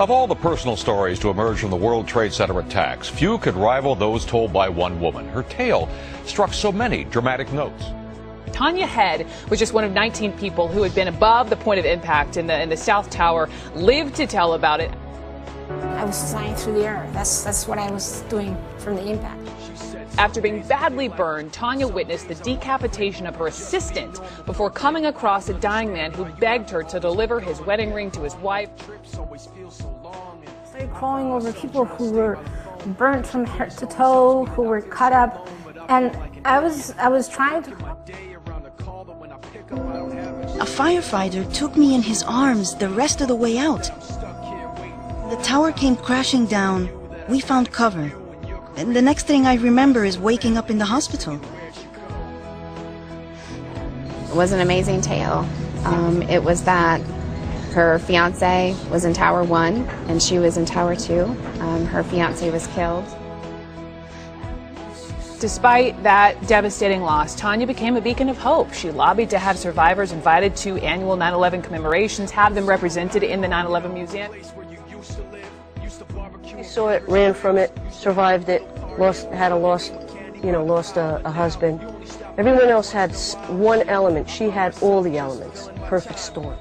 Of all the personal stories to emerge from the World Trade Center attacks, few could rival those told by one woman. Her tale struck so many dramatic notes. Tania Head was just one of 19 people who had been above the point of impact in the South Tower, lived to tell about it. I was flying through the air. That's what I was doing from the impact. After being badly burned, Tania witnessed the decapitation of her assistant before coming across a dying man who begged her to deliver his wedding ring to his wife. I started crawling over people who were burnt from head to toe, who were cut up, and I was trying to. A firefighter took me in his arms the rest of the way out. The tower came crashing down. We found cover. And the next thing I remember is waking up in the hospital. It was an amazing tale. It was that her fiance was in Tower 1 and she was in Tower 2. Her fiance was killed. Despite that devastating loss, Tania became a beacon of hope. She lobbied to have survivors invited to annual 9/11 commemorations, have them represented in the 9/11 Museum. She saw it, ran from it, survived it, lost a husband. Everyone else had one element. She had all the elements. Perfect storm.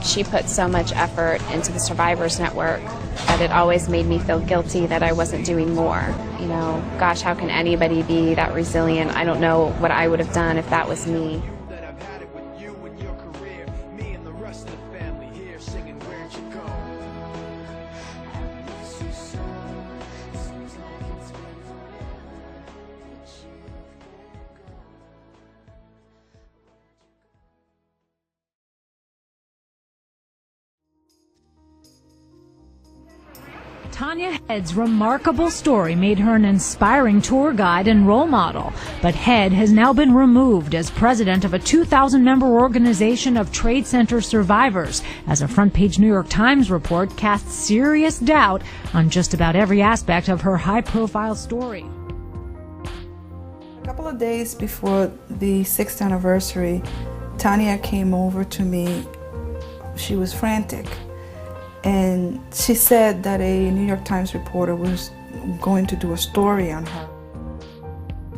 She put so much effort into the Survivors Network that it always made me feel guilty that I wasn't doing more. You know, gosh, how can anybody be that resilient? I don't know what I would have done if that was me. Tania Head's remarkable story made her an inspiring tour guide and role model, but Head has now been removed as president of a 2,000-member organization of Trade Center survivors, as a front-page New York Times report casts serious doubt on just about every aspect of her high-profile story. A couple of days before the 6th anniversary, Tania came over to me. She was frantic. And she said that a New York Times reporter was going to do a story on her.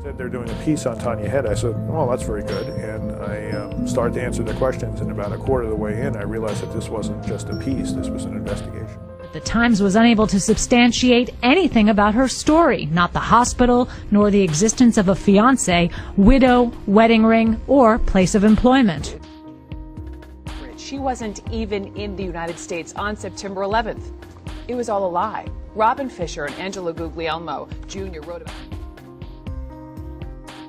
Said they're doing a piece on Tania Head. I said, well, that's very good. And I started to answer their questions, and about a quarter of the way in, I realized that this wasn't just a piece, this was an investigation. The Times was unable to substantiate anything about her story, not the hospital, nor the existence of a fiancé, widow, wedding ring, or place of employment. She wasn't even in the United States on September 11th. It was all a lie. Robin Fisher and Angela Guglielmo Jr. wrote about it.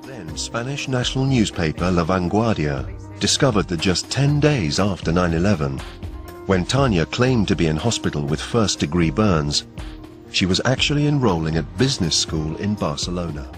Then Spanish national newspaper La Vanguardia discovered that just 10 days after 9/11, when Tania claimed to be in hospital with first-degree burns, she was actually enrolling at business school in Barcelona.